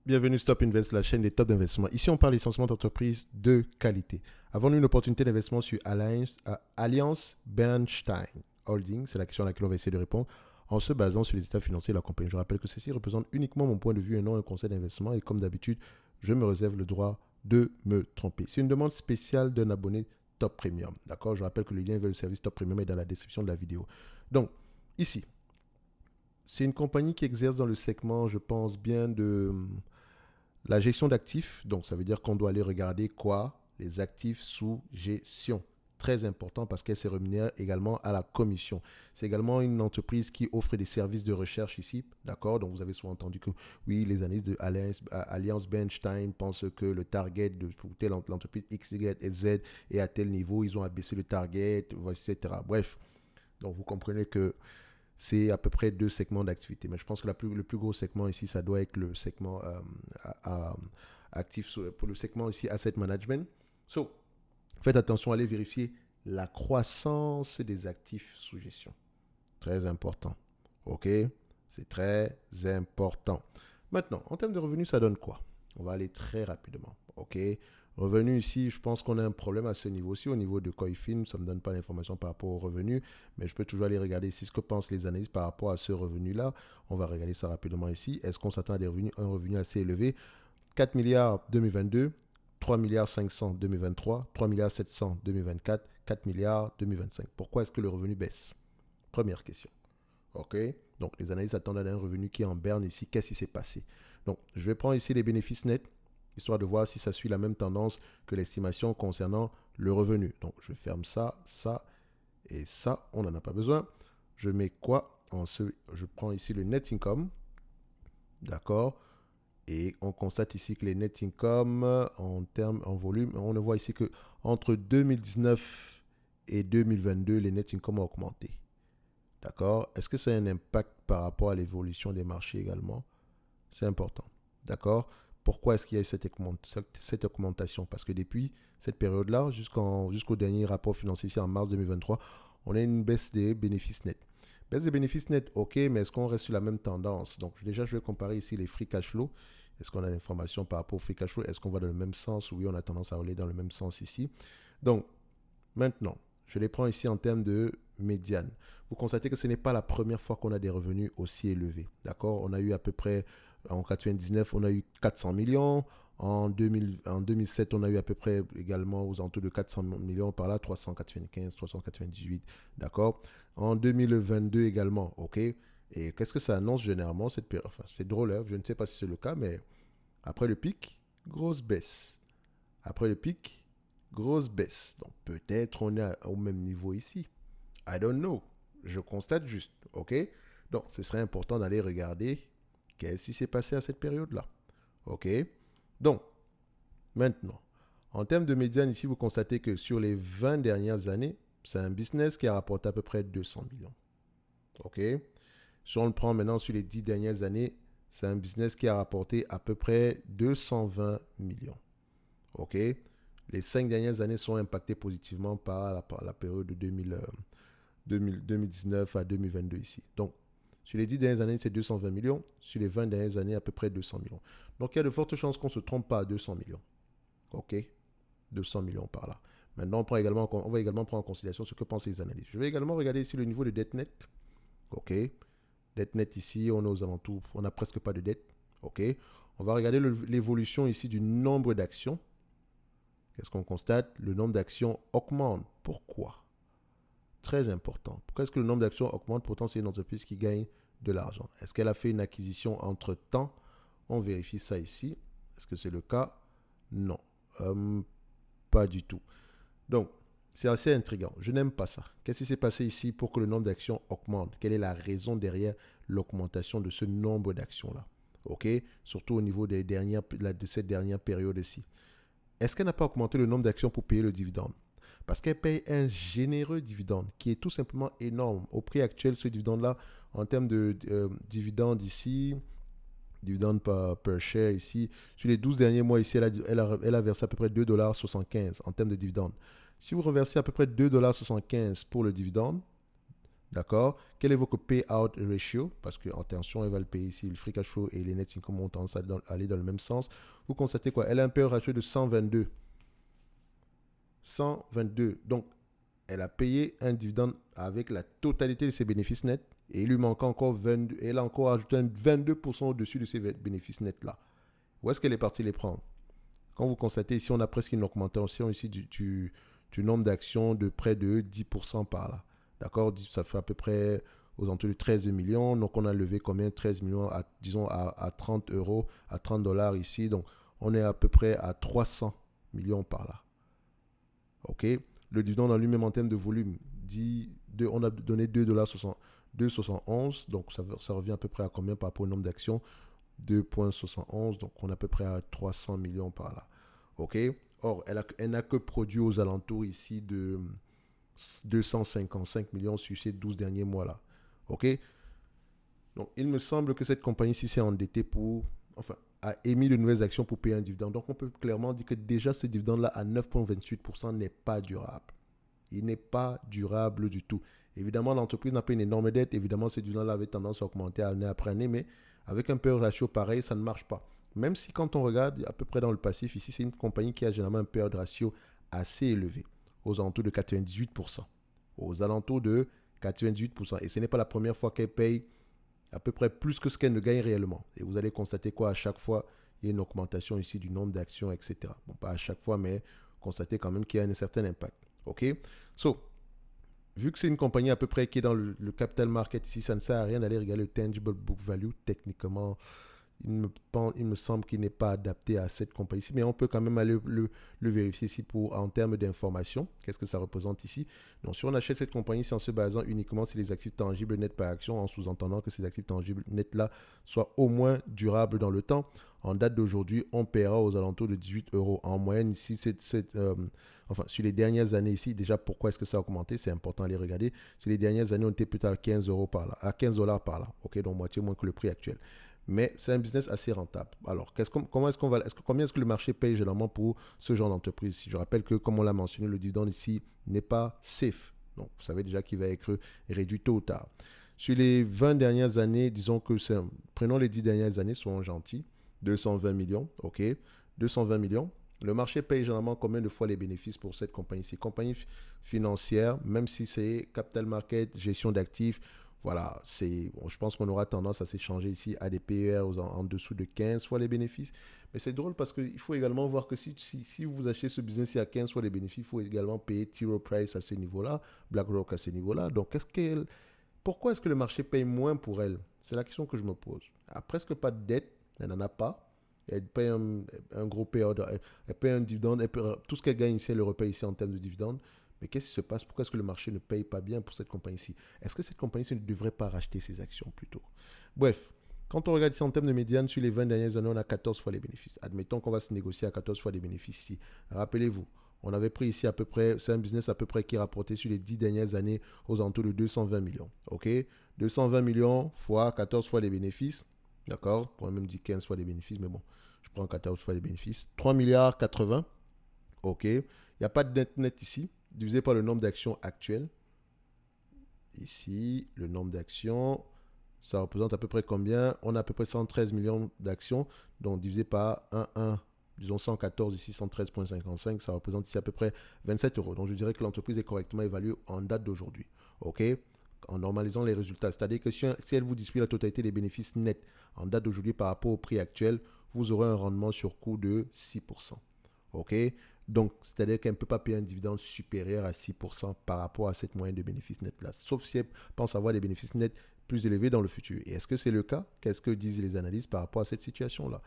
Bienvenue Stop Invest, la chaîne des top d'investissement. Ici, on parle essentiellement d'entreprises de qualité. Avons-nous une opportunité d'investissement sur Alliance Bernstein Holding? C'est la question à laquelle on va essayer de répondre en se basant sur les états financiers de la compagnie. Je rappelle que ceci représente uniquement mon point de vue et non un conseil d'investissement. Et comme d'habitude, je me réserve le droit de me tromper. C'est une demande spéciale d'un abonné Top Premium. D'accord? Je rappelle que le lien vers le service Top Premium est dans la description de la vidéo. Donc, ici, c'est une compagnie qui exerce dans le segment, je pense bien, de la gestion d'actifs. Donc, ça veut dire qu'on doit aller regarder quoi? Les actifs sous gestion. Très important parce qu'elle se rémunère également à la commission. C'est également une entreprise qui offre des services de recherche ici. D'accord? Donc, vous avez souvent entendu que oui, les analystes de Alliance Bernstein pensent que le target de telle entreprise X, Y et Z est à tel niveau. Ils ont abaissé le target, etc. Bref. Donc, vous comprenez que c'est à peu près deux segments d'activité. Mais je pense que le plus gros segment ici, ça doit être le segment actif, pour le segment ici Asset Management. So, faites attention, allez vérifier la croissance des actifs sous gestion. Très important. OK? C'est très important. Maintenant, en termes de revenus, ça donne quoi? On va aller très rapidement. OK? Revenus ici, je pense qu'on a un problème à ce niveau-ci. Au niveau de Coifin, ça ne me donne pas l'information par rapport aux revenus, mais je peux toujours aller regarder ici ce que pensent les analystes par rapport à ce revenu-là. On va regarder ça rapidement ici. Est-ce qu'on s'attend à un revenu assez élevé? 4 milliards 2022, 3 milliards 500 2023, 3 milliards 700 2024, 4 milliards 2025. Pourquoi est-ce que le revenu baisse? Première question. OK? Donc, les analystes attendent à un revenu qui est en berne ici. Qu'est-ce qui s'est passé? Donc, je vais prendre ici les bénéfices nets, histoire de voir si ça suit la même tendance que l'estimation concernant le revenu. Donc, je ferme ça, ça et ça. On n'en a pas besoin. Je mets quoi? Je prends ici le net income. D'accord? Et on constate ici que les net income, en volume, on le voit ici que entre 2019 et 2022, les net income ont augmenté. D'accord? Est-ce que ça a un impact par rapport à l'évolution des marchés également? C'est important. D'accord? Pourquoi est-ce qu'il y a eu cette augmentation? Parce que depuis cette période-là, jusqu'au dernier rapport financier ici en mars 2023, on a une baisse des bénéfices nets. Baisse des bénéfices nets, ok, mais est-ce qu'on reste sur la même tendance? Donc déjà, je vais comparer ici les free cash flow. Est-ce qu'on a l'information par rapport au free cash flow? Est-ce qu'on va dans le même sens? Oui, on a tendance à aller dans le même sens ici. Donc, maintenant, je les prends ici en termes de médiane. Vous constatez que ce n'est pas la première fois qu'on a des revenus aussi élevés. D'accord? On a eu à peu près, en 99, on a eu 400 millions. En 2007, on a eu à peu près également aux alentours de 400 millions par là, 395, 398. D'accord? En 2022 également, ok? Et qu'est-ce que ça annonce généralement cette période? Enfin, c'est drôle, hein? Je ne sais pas si c'est le cas, mais après le pic, grosse baisse. Après le pic, grosse baisse. Donc peut-être on est au même niveau ici. I don't know. Je constate juste. OK? Donc ce serait important d'aller regarder qu'est-ce qui s'est passé à cette période-là. OK? Donc, maintenant, en termes de médiane, ici, vous constatez que sur les 20 dernières années, c'est un business qui a rapporté à peu près 200 millions. OK? Si on le prend maintenant sur les 10 dernières années, c'est un business qui a rapporté à peu près 220 millions. OK? Les 5 dernières années sont impactées positivement par la période de 2019 à 2022 ici. Donc, sur les 10 dernières années, c'est 220 millions. Sur les 20 dernières années, à peu près 200 millions. Donc, il y a de fortes chances qu'on ne se trompe pas à 200 millions. OK? 200 millions par là. Maintenant, on va également prendre en considération ce que pensent les analystes. Je vais également regarder ici le niveau de dette nette. OK? Dette nette ici, on est aux alentours. On n'a presque pas de dette. OK? On va regarder l'évolution ici du nombre d'actions. Qu'est-ce qu'on constate? Le nombre d'actions augmente. Pourquoi? Très important. Pourquoi est-ce que le nombre d'actions augmente? Pourtant, c'est une entreprise qui gagne de l'argent. Est-ce qu'elle a fait une acquisition entre-temps? On vérifie ça ici. Est-ce que c'est le cas? Non. Pas du tout. Donc, c'est assez intriguant. Je n'aime pas ça. Qu'est-ce qui s'est passé ici pour que le nombre d'actions augmente? Quelle est la raison derrière l'augmentation de ce nombre d'actions-là? OK? Surtout au niveau de cette dernière période ici. Est-ce qu'elle n'a pas augmenté le nombre d'actions pour payer le dividende? Parce qu'elle paye un généreux dividende qui est tout simplement énorme. Au prix actuel, ce dividende-là, en termes de dividende ici, dividende per share ici, sur les 12 derniers mois ici, elle a versé à peu près 2,75 $ en termes de dividende. Si vous reversez à peu près 2,75 $ pour le dividende, D'accord? Quel est votre payout ratio? Parce que, attention, elle va le payer ici. Le free cash flow et les net income ont tendance à aller dans le même sens. Vous constatez quoi? Elle a un payout ratio de 122. 122. Donc, elle a payé un dividende avec la totalité de ses bénéfices nets et il lui manque encore 22. Elle a encore ajouté un 22% au-dessus de ses bénéfices nets là. Où est-ce qu'elle est partie les prendre? Quand vous constatez ici, on a presque une augmentation ici du nombre d'actions de près de 10% par là. D'accord? Ça fait à peu près aux alentours de 13 millions. Donc, on a levé combien? 13 millions, disons, à 30 euros, à 30 dollars ici. Donc, on est à peu près à 300 millions par là. OK? Le dividende en lui-même en termes de volume, on a donné 2,71 $. Donc, ça revient à peu près à combien par rapport au nombre d'actions? 2,71. Donc, on est à peu près à 300 millions par là. OK? Or, elle n'a que produit aux alentours ici de 255 millions sur ces 12 derniers mois-là. OK? Donc, il me semble que cette compagnie-ci s'est endettée a émis de nouvelles actions pour payer un dividende. Donc, on peut clairement dire que déjà, ce dividende-là à 9,28% n'est pas durable. Il n'est pas durable du tout. Évidemment, l'entreprise n'a pas une énorme dette. Évidemment, ce dividende-là avait tendance à augmenter année après année, mais avec un payout ratio pareil, ça ne marche pas. Même si quand on regarde à peu près dans le passif, ici, c'est une compagnie qui a généralement un payout ratio assez élevé, aux alentours de 98%. Aux alentours de 98%. Et ce n'est pas la première fois qu'elle paye à peu près plus que ce qu'elle ne gagne réellement. Et vous allez constater quoi à chaque fois, il y a une augmentation ici du nombre d'actions, etc. Bon, pas à chaque fois, mais constatez quand même qu'il y a un certain impact. OK? So, vu que c'est une compagnie à peu près qui est dans le capital market ici, ça ne sert à rien d'aller regarder le tangible book value. Techniquement, il me semble qu'il n'est pas adapté à cette compagnie-ci, mais on peut quand même aller le vérifier ici en termes d'information. Qu'est-ce que ça représente ici? Donc, si on achète cette compagnie-ci en se basant uniquement sur les actifs tangibles nets par action, en sous-entendant que ces actifs tangibles nets-là soient au moins durables dans le temps, en date d'aujourd'hui, on paiera aux alentours de 18 euros en moyenne ici. Sur les dernières années ici, déjà, pourquoi est-ce que ça a augmenté? C'est important à les regarder. Sur les dernières années, on était peut-être à 15 euros par là, à 15 dollars par là. OK, donc moitié moins que le prix actuel. Mais c'est un business assez rentable. Alors, combien est-ce que le marché paye généralement pour ce genre d'entreprise? Si je rappelle que, comme on l'a mentionné, le dividende ici n'est pas safe. Donc, vous savez déjà qu'il va être réduit tôt ou tard. Sur les 20 dernières années, disons que prenons les 10 dernières années, soyons gentils, 220 millions, OK, 220 millions. Le marché paye généralement combien de fois les bénéfices pour cette compagnie-ci? Compagnie financière, même si c'est capital market, gestion d'actifs, voilà, je pense qu'on aura tendance à s'échanger ici à des PER en dessous de 15 fois les bénéfices. Mais c'est drôle parce qu'il faut également voir que si vous achetez ce business à 15 fois les bénéfices, il faut également payer T. Rowe Price à ce niveau-là, BlackRock à ce niveau-là. Donc, pourquoi est-ce que le marché paye moins pour elle? C'est la question que je me pose. Elle n'a presque pas de dette, elle n'en a pas. Elle paye un gros payout, elle paye un dividende, tout ce qu'elle gagne ici, elle le repaye ici en termes de dividendes. Mais qu'est-ce qui se passe? Pourquoi est-ce que le marché ne paye pas bien pour cette compagnie-ci? Est-ce que cette compagnie-ci ne devrait pas racheter ses actions plutôt? Bref, quand on regarde ici en termes de médiane, sur les 20 dernières années, on a 14 fois les bénéfices. Admettons qu'on va se négocier à 14 fois les bénéfices ici. Rappelez-vous, on avait pris ici à peu près, c'est un business à peu près qui rapportait sur les 10 dernières années aux alentours de 220 millions. OK? 220 millions fois 14 fois les bénéfices. D'accord? On pourrait même dire 15 fois les bénéfices, mais bon, je prends 14 fois les bénéfices. 3 milliards 80. OK? Il n'y a pas de net ici, divisé par le nombre d'actions actuelles. Ici, le nombre d'actions, ça représente à peu près combien? On a à peu près 113 millions d'actions, donc divisé par 1, disons 114 ici, 113,55, ça représente ici à peu près 27 euros. Donc je dirais que l'entreprise est correctement évaluée en date d'aujourd'hui. OK? En normalisant les résultats. C'est-à-dire que si elle vous distribue la totalité des bénéfices nets en date d'aujourd'hui par rapport au prix actuel, vous aurez un rendement sur coût de 6%. OK? Donc, c'est-à-dire qu'elle ne peut pas payer un dividende supérieur à 6% par rapport à cette moyenne de bénéfices nets-là, sauf si elle pense avoir des bénéfices nets plus élevés dans le futur. Et est-ce que c'est le cas? Qu'est-ce que disent les analystes par rapport à cette situation-là?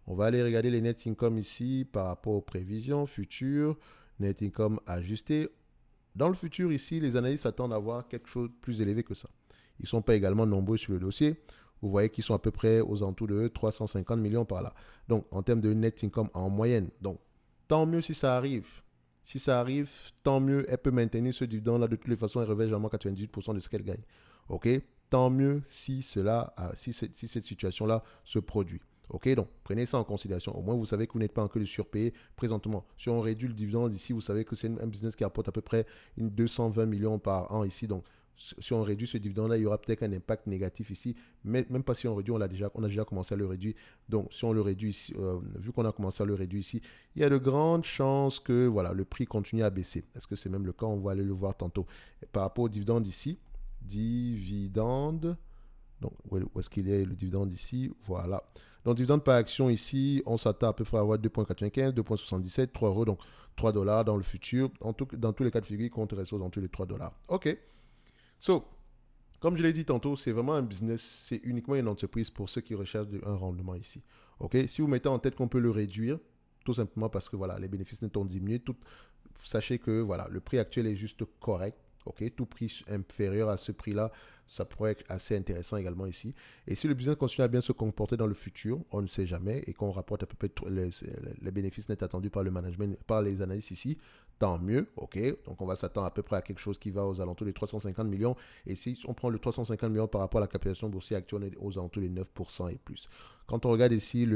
On va aller regarder les net income ici par rapport aux prévisions futures, net income ajusté. Dans le futur ici, les analystes s'attendent à avoir quelque chose de plus élevé que ça. Ils ne sont pas également nombreux sur le dossier. Vous voyez qu'ils sont à peu près aux alentours de 350 millions par là. Donc, en termes de net income en moyenne. Donc, tant mieux si ça arrive. Si ça arrive, tant mieux, elle peut maintenir ce dividende-là. De toutes les façons, elle revêt généralement 98% de ce qu'elle gagne. OK? Tant mieux si cette situation-là se produit. OK? Donc, prenez ça en considération. Au moins, vous savez que vous n'êtes pas en queue de surpayer présentement. Si on réduit le dividende ici, vous savez que c'est un business qui apporte à peu près 220 millions par an ici. Donc, Si on réduit ce dividende-là, il y aura peut-être un impact négatif ici. Mais même pas si on réduit, on a déjà commencé à le réduire. Donc, si on le réduit ici, vu qu'on a commencé à le réduire ici, il y a de grandes chances que voilà, le prix continue à baisser. Est-ce que c'est même le cas? On va aller le voir tantôt. Et par rapport au dividende ici, dividende, donc où est-ce qu'il est le dividende ici? Voilà. Donc, dividende par action ici, on s'attend à peu près à avoir 2,95, 2,77, 3 euros, donc 3 dollars dans le futur. Dans tous les cas de figure, il compte rester aux les 3 dollars. OK. So, comme je l'ai dit tantôt, c'est vraiment un business, c'est uniquement une entreprise pour ceux qui recherchent un rendement ici. OK? Si vous mettez en tête qu'on peut le réduire, tout simplement parce que voilà, les bénéfices net ont diminué, sachez que voilà, le prix actuel est juste correct. OK? Tout prix inférieur à ce prix-là, ça pourrait être assez intéressant également ici. Et si le business continue à bien se comporter dans le futur, on ne sait jamais, et qu'on rapporte à peu près les bénéfices nets attendus par le management, par les analystes ici, tant mieux, ok. Donc on va s'attendre à peu près à quelque chose qui va aux alentours des 350 millions. Et si on prend le 350 millions par rapport à la capitalisation boursière actuelle, on est aux alentours des 9% et plus. Quand on regarde ici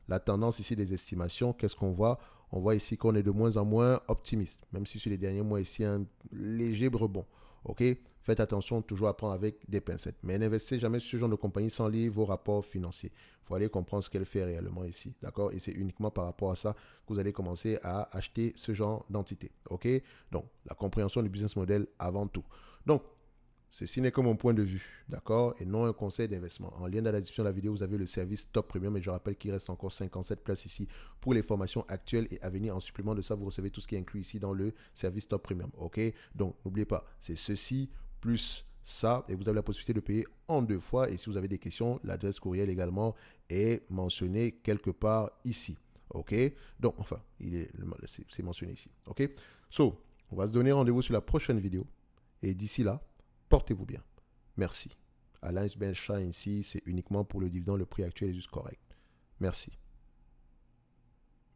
la tendance ici des estimations, qu'est-ce qu'on voit? On voit ici qu'on est de moins en moins optimiste, même si sur les derniers mois ici un léger rebond. Ok, faites attention toujours à prendre avec des pincettes. Mais n'investissez jamais sur ce genre de compagnie sans lire vos rapports financiers. Il faut aller comprendre ce qu'elle fait réellement ici. D'accord? Et c'est uniquement par rapport à ça que vous allez commencer à acheter ce genre d'entité. OK? Donc, la compréhension du business model avant tout. Donc, ceci n'est que mon point de vue, d'accord? Et non un conseil d'investissement. En lien dans la description de la vidéo, vous avez le service Top Premium et je rappelle qu'il reste encore 57 places ici pour les formations actuelles et à venir. En supplément de ça, vous recevez tout ce qui est inclus ici dans le service Top Premium, ok? Donc, n'oubliez pas, c'est ceci plus ça et vous avez la possibilité de payer en 2 fois. Et si vous avez des questions, l'adresse courriel également est mentionnée quelque part ici, ok? Donc, enfin, c'est mentionné ici, ok? So, on va se donner rendez-vous sur la prochaine vidéo et d'ici là, portez-vous bien. Merci. Alain Bencha ici, c'est uniquement pour le dividende, le prix actuel est juste correct. Merci.